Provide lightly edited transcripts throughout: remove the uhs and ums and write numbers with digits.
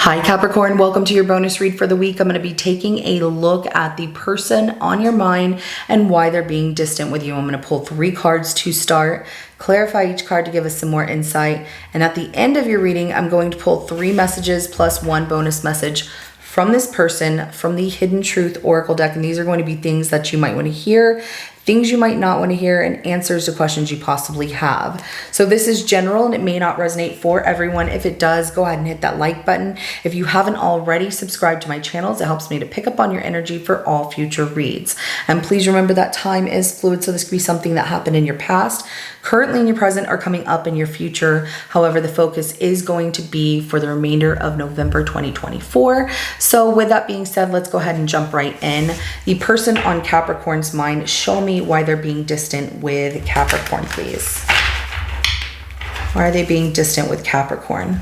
Hi Capricorn, welcome to your bonus read for the week. I'm going to be taking a look at the person on your mind and why they're being distant with you. I'm going to pull 3 cards to start, clarify each card to give us some more insight, and at the end of your reading, I'm going to pull 3 messages plus 1 bonus message from this person from the Hidden Truth Oracle deck, and these are going to be things that you might want to hear, things you might not want to hear, and answers to questions you possibly have. So this is general and it may not resonate for everyone. If it does, go ahead and hit that like button. If you haven't already subscribed to my channels, it helps me to pick up on your energy for all future reads. And please remember that time is fluid, so this could be something that happened in your past, currently in your present, or coming up in your future. However, the focus is going to be for the remainder of November 2024. So with that being said, let's go ahead and jump right in. The person on Capricorn's mind, show me why they're being distant with Capricorn, please. Why are they being distant with Capricorn?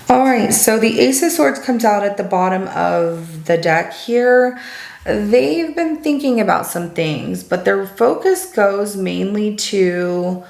All right, so the Ace of Swords comes out at the bottom of the deck here. They've been thinking about some things, but their focus goes mainly to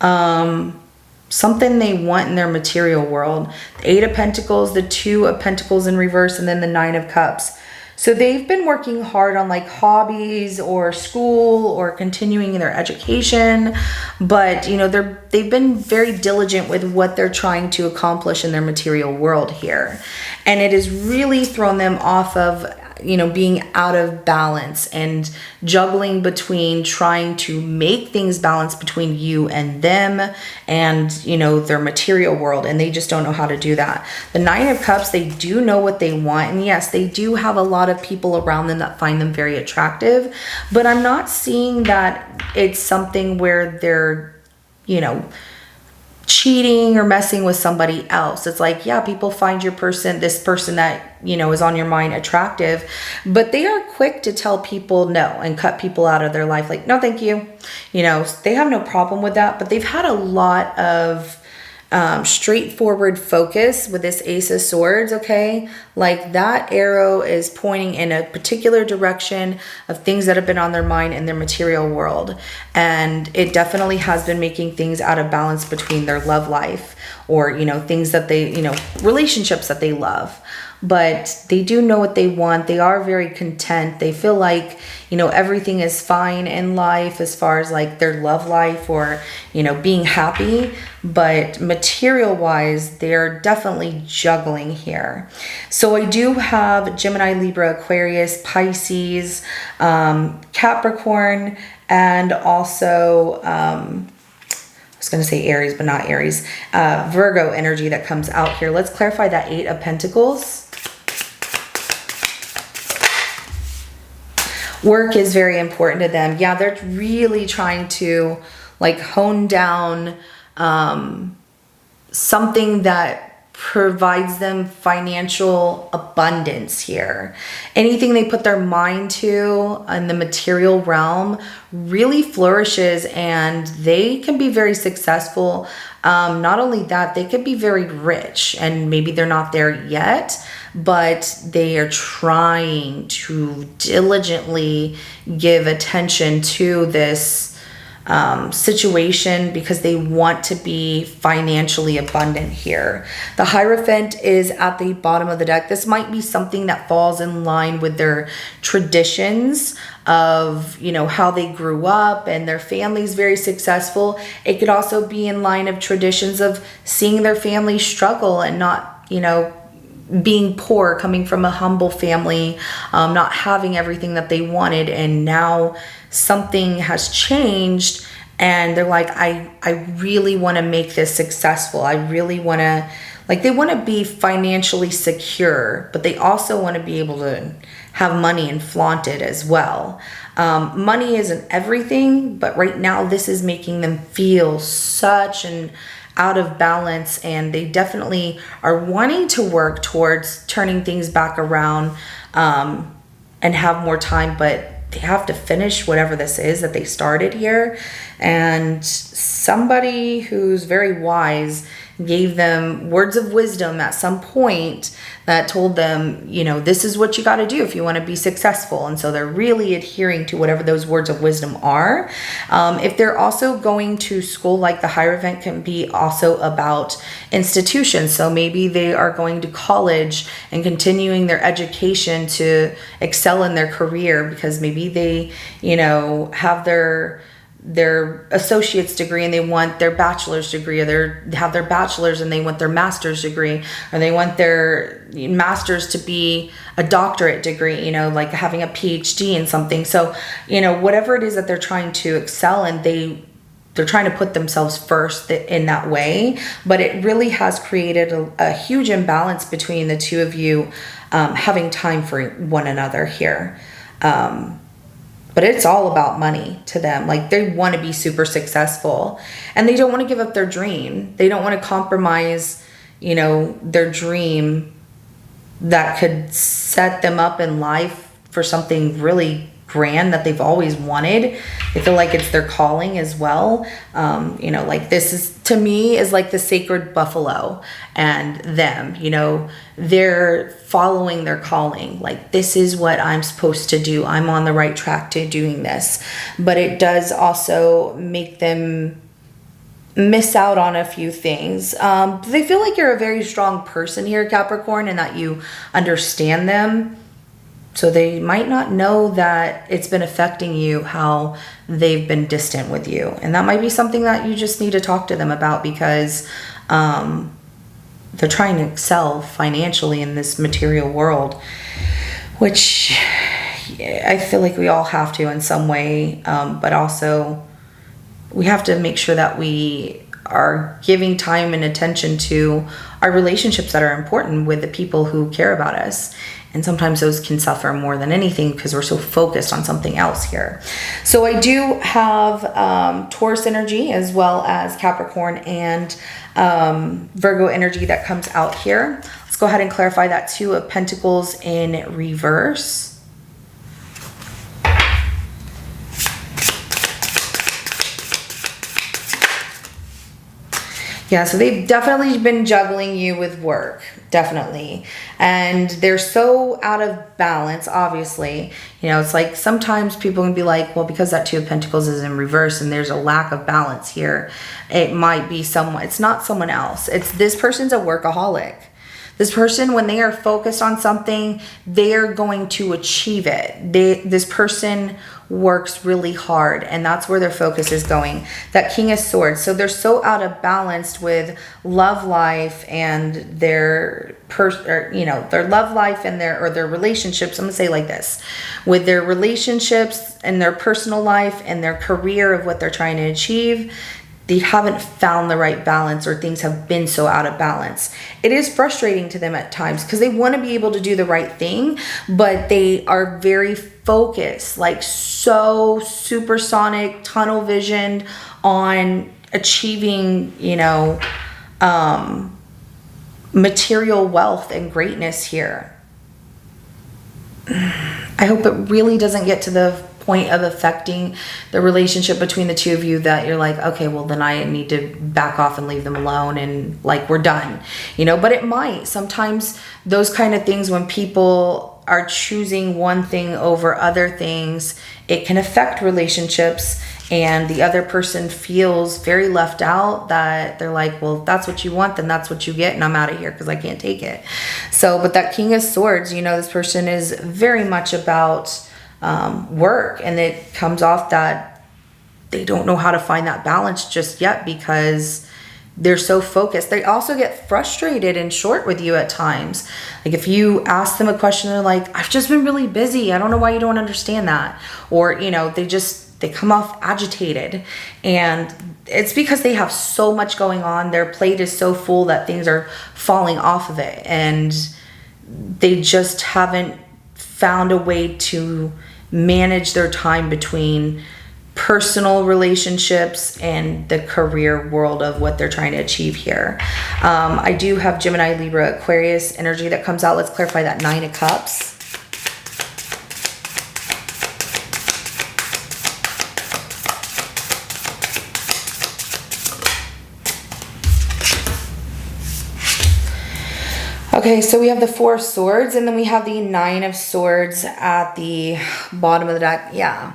something they want in their material world. The 8 of Pentacles, the 2 of Pentacles in reverse, and then the 9 of Cups. So they've been working hard on like hobbies or school or continuing their education, but you know, they've been very diligent with what they're trying to accomplish in their material world here. And it has really thrown them off of, you know, being out of balance and juggling between trying to make things balance between you and them and, you know, their material world, and they just don't know how to do that. The 9 of Cups, they do know what they want, and yes, they do have a lot of people around them that find them very attractive, but I'm not seeing that it's something where they're, you know, cheating or messing with somebody else. It's like, yeah, people find your person, this person that, you know, is on your mind attractive, but they are quick to tell people no and cut people out of their life. Like, no, thank you. You know, they have no problem with that, but they've had a lot of straightforward focus with this Ace of Swords, okay? Like that arrow is pointing in a particular direction of things that have been on their mind in their material world. And it definitely has been making things out of balance between their love life or, you know, things that they, you know, relationships that they love. But they do know what they want. They are very content. They feel like, you know, everything is fine in life as far as like their love life or, you know, being happy. But material wise, they're definitely juggling here. So I do have Gemini, Libra, Aquarius, Pisces, Capricorn, and also, I was going to say Aries, but not Aries, Virgo energy that comes out here. Let's clarify that 8 of Pentacles. Work is very important to them. Yeah, they're really trying to like hone down something that provides them financial abundance here. Anything they put their mind to in the material realm really flourishes, and they can be very successful. Not only that, they could be very rich, and maybe they're not there yet, but they are trying to diligently give attention to this situation because they want to be financially abundant here. The Hierophant is at the bottom of the deck. This might be something that falls in line with their traditions of, you know, how they grew up and their family's very successful. It could also be in line of traditions of seeing their family struggle and not, you know, being poor, coming from a humble family, not having everything that they wanted, and now something has changed And they're like, I really want to make this successful. I really want to, like, they want to be financially secure, but they also want to be able to have money and flaunt it as well. Money isn't everything, but right now this is making them feel such an out of balance, and they definitely are wanting to work towards turning things back around, and have more time, but they have to finish whatever this is that they started here. And somebody who's very wise gave them words of wisdom at some point that told them, you know, this is what you got to do if you want to be successful. And so they're really adhering to whatever those words of wisdom are. If they're also going to school, like the higher event can be also about institutions. So maybe they are going to college and continuing their education to excel in their career, because maybe they, you know, have their associate's degree and they want their bachelor's degree, or they have their bachelor's and they want their master's degree, or they want their master's to be a doctorate degree, you know, like having a PhD in something. So, you know, whatever it is that they're trying to excel in, they're trying to put themselves first in that way. But it really has created a huge imbalance between the two of you, having time for one another here. But it's all about money to them. Like, they want to be super successful and they don't want to give up their dream. They don't want to compromise, you know, their dream that could set them up in life for something really grand that they've always wanted. They feel like it's their calling as well. You know, like, this is, to me, is like the sacred buffalo and them, you know, they're following their calling. Like, this is what I'm supposed to do. I'm on the right track to doing this. But it does also make them miss out on a few things. They feel like you're a very strong person here, Capricorn, and that you understand them. So they might not know that it's been affecting you, how they've been distant with you. And that might be something that you just need to talk to them about, because they're trying to excel financially in this material world, which I feel like we all have to in some way. But also we have to make sure that we are giving time and attention to our relationships that are important with the people who care about us. And sometimes those can suffer more than anything because we're so focused on something else here. So I do have Taurus energy as well as Capricorn and Virgo energy that comes out here. Let's go ahead and clarify that. Two of Pentacles in reverse. Yeah, so they've definitely been juggling you with work, definitely. And they're so out of balance, obviously. You know, it's like sometimes people can be like, well, because that Two of Pentacles is in reverse and there's a lack of balance here, it might be someone, it's not someone else. It's this person's a workaholic. This person, when they are focused on something, they are going to achieve it. This person works really hard, and that's where their focus is going. That King of Swords. So they're so out of balance with love life and their their love life and their relationships. I'm gonna say like this, with their relationships and their personal life and their career of what they're trying to achieve. They haven't found the right balance, or things have been so out of balance. It is frustrating to them at times because they want to be able to do the right thing, but they are very focused, like so supersonic, tunnel visioned on achieving, material wealth and greatness here. I hope it really doesn't get to the point of affecting the relationship between the two of you that you're like, okay, well then I need to back off and leave them alone and like we're done, but it might. Sometimes those kind of things, when people are choosing one thing over other things, it can affect relationships, and the other person feels very left out, that they're like, well, if that's what you want, then that's what you get, and I'm out of here because I can't take it. So, but that King of Swords, this person is very much about work, and it comes off that they don't know how to find that balance just yet because they're so focused. They also get frustrated and short with you at times. Like if you ask them a question, they're like, I've just been really busy. I don't know why you don't understand that. Or, they they come off agitated, and it's because they have so much going on. Their plate is so full that things are falling off of it, and they just haven't found a way to manage their time between personal relationships and the career world of what they're trying to achieve here. I do have Gemini, Libra, Aquarius energy that comes out. Let's clarify that 9 of Cups. Okay, so we have the 4 of Swords, and then we have the 9 of Swords at the bottom of the deck. Yeah.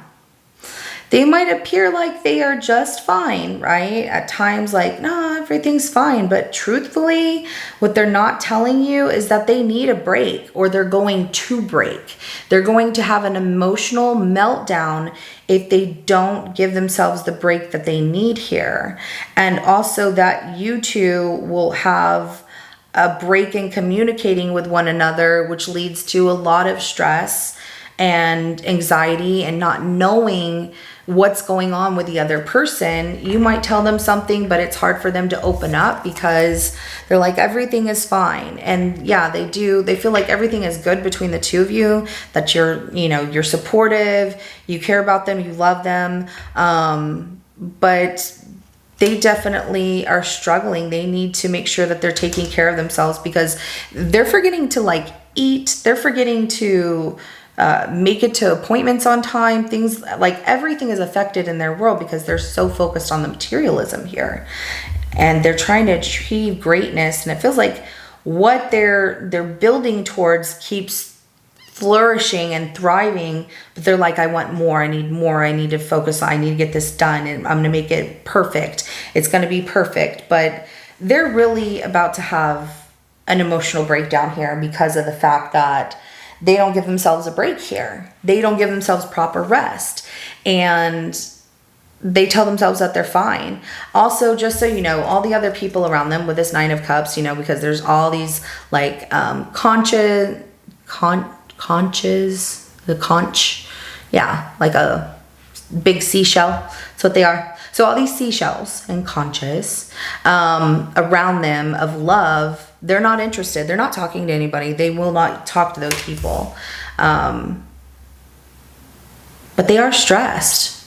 They might appear like they are just fine, right? At times like, no, everything's fine. But truthfully, what they're not telling you is that they need a break, or they're going to break. They're going to have an emotional meltdown if they don't give themselves the break that they need here. And also that you two will have a break in communicating with one another, which leads to a lot of stress and anxiety and not knowing what's going on with the other person. You might tell them something, but it's hard for them to open up because they're like, everything is fine. And yeah, they do. They feel like everything is good between the two of you, that you're supportive, you care about them, you love them. But they definitely are struggling. They need to make sure that they're taking care of themselves, because they're forgetting to like eat. They're forgetting to make it to appointments on time. Things like everything is affected in their world because they're so focused on the materialism here, and they're trying to achieve greatness. And it feels like what they're building towards keeps flourishing and thriving, but they're like, I want more, I need to focus, I need to get this done, and I'm gonna make it perfect. It's gonna be perfect. But they're really about to have an emotional breakdown here because of the fact that they don't give themselves a break here. They don't give themselves proper rest, and they tell themselves that they're fine. Also, just so you know, all the other people around them with this 9 of Cups, because there's all these like conches, the conch, yeah, like a big seashell. That's what they are. So all these seashells and conches around them of love, they're not interested. They're not talking to anybody. They will not talk to those people. But they are stressed.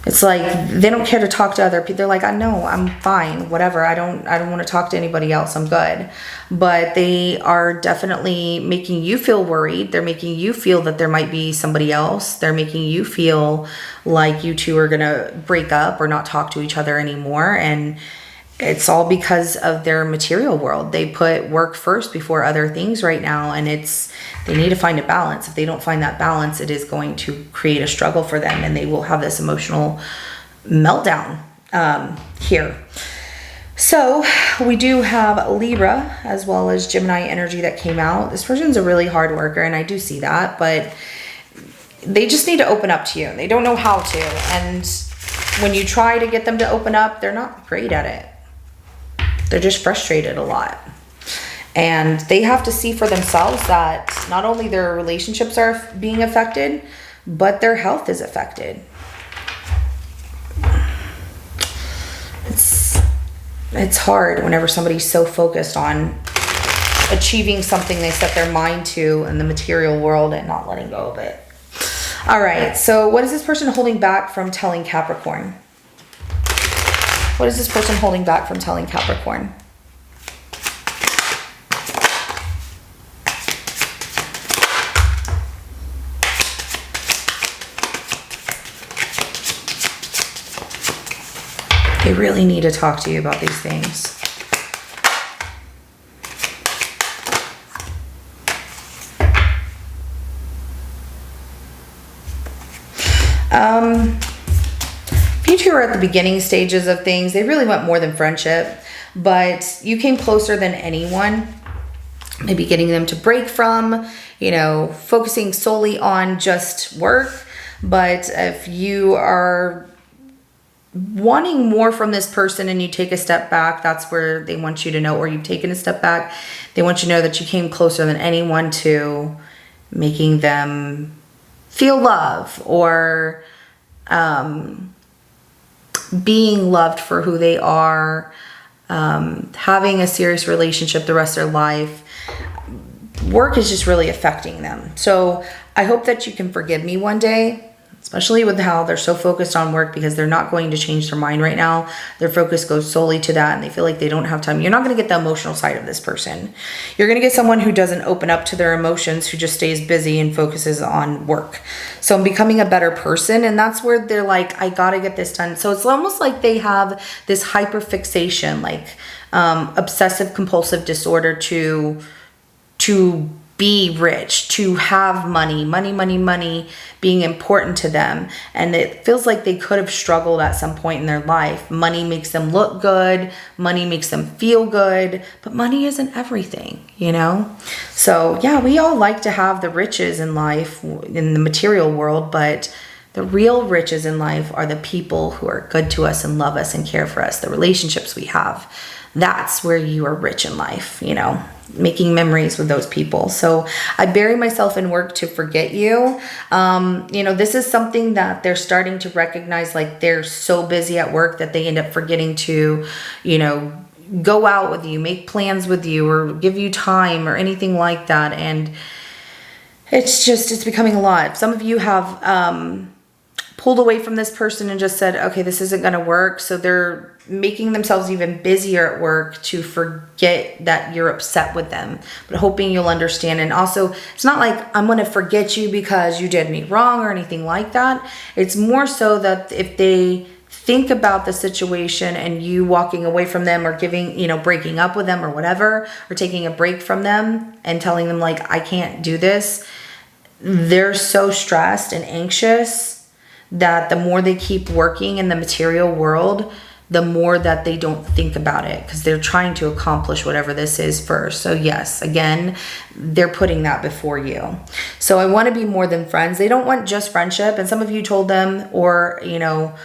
It's like they don't care to talk to other people. They're like, I know, I'm fine, whatever. I don't want to talk to anybody else. I'm good. But they are definitely making you feel worried. They're making you feel that there might be somebody else. They're making you feel like you two are going to break up or not talk to each other anymore. And it's all because of their material world. They put work first before other things right now, and they need to find a balance. If they don't find that balance, it is going to create a struggle for them, and they will have this emotional meltdown here. So we do have Libra as well as Gemini energy that came out. This person's a really hard worker, and I do see that, but they just need to open up to you. They don't know how to, and when you try to get them to open up, they're not great at it. They're just frustrated a lot. And they have to see for themselves that not only their relationships are being affected, but their health is affected. It's hard whenever somebody's so focused on achieving something they set their mind to in the material world and not letting go of it. All right, so what is this person holding back from telling Capricorn? What is this person holding back from telling Capricorn? They really need to talk to you about these things. You two are at the beginning stages of things. They really want more than friendship, but you came closer than anyone. Maybe getting them to break from, focusing solely on just work. But if you are wanting more from this person and you take a step back, that's where they want you to know, or you've taken a step back, they want you to know that you came closer than anyone to making them feel love or being loved for who they are, having a serious relationship the rest of their life. Work is just really affecting them. So I hope that you can forgive me one day, especially with how they're so focused on work, because they're not going to change their mind right now. Their focus goes solely to that, and they feel like they don't have time. You're not going to get the emotional side of this person. You're going to get someone who doesn't open up to their emotions, who just stays busy and focuses on work. So I'm becoming a better person, and that's where they're like, I got to get this done. So it's almost like they have this hyperfixation, like obsessive compulsive disorder to be rich, to have money being important to them. And it feels like they could have struggled at some point in their life. Money makes them look good, money makes them feel good, but money isn't everything, you know? So yeah, we all like to have the riches in life, in the material world, but the real riches in life are the people who are good to us and love us and care for us, the relationships we have. That's where you are rich in life, you know, making memories with those people. So I bury myself in work to forget you. You know, this is something that they're starting to recognize, like they're so busy at work that they end up forgetting to, you know, go out with you, make plans with you, or give you time or anything like that. And it's becoming a lot. Some of you have pulled away from this person and just said, okay, this isn't going to work. So they're making themselves even busier at work to forget that you're upset with them, but hoping you'll understand. And also, it's not like I'm going to forget you because you did me wrong or anything like that. It's more so that if they think about the situation and you walking away from them, or giving, you know, breaking up with them or whatever, or taking a break from them and telling them like, I can't do this, they're so stressed and anxious that the more they keep working in the material world, the more that they don't think about it, because they're trying to accomplish whatever this is first. So yes, again, they're putting that before you. So I want to be more than friends. They don't want just friendship. And some of you told them, or, you know,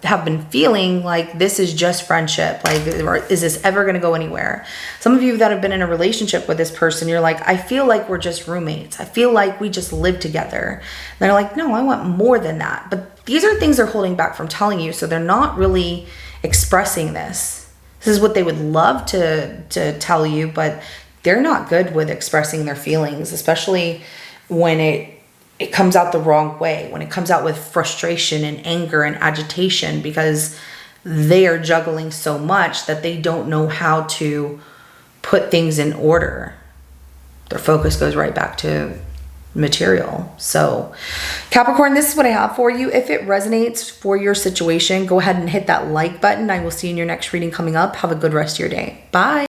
have been feeling like this is just friendship. Like, or is this ever going to go anywhere? Some of you that have been in a relationship with this person, you're like, I feel like we're just roommates. I feel like we just live together. And they're like, no, I want more than that. But these are things they're holding back from telling you. So they're not really expressing this. This is what they would love to tell you, but they're not good with expressing their feelings, especially when it comes out the wrong way, when it comes out with frustration and anger and agitation, because they are juggling so much that they don't know how to put things in order. Their focus goes right back to material. So Capricorn, this is what I have for you. If it resonates for your situation, go ahead and hit that like button. I will see you in your next reading coming up. Have a good rest of your day. Bye.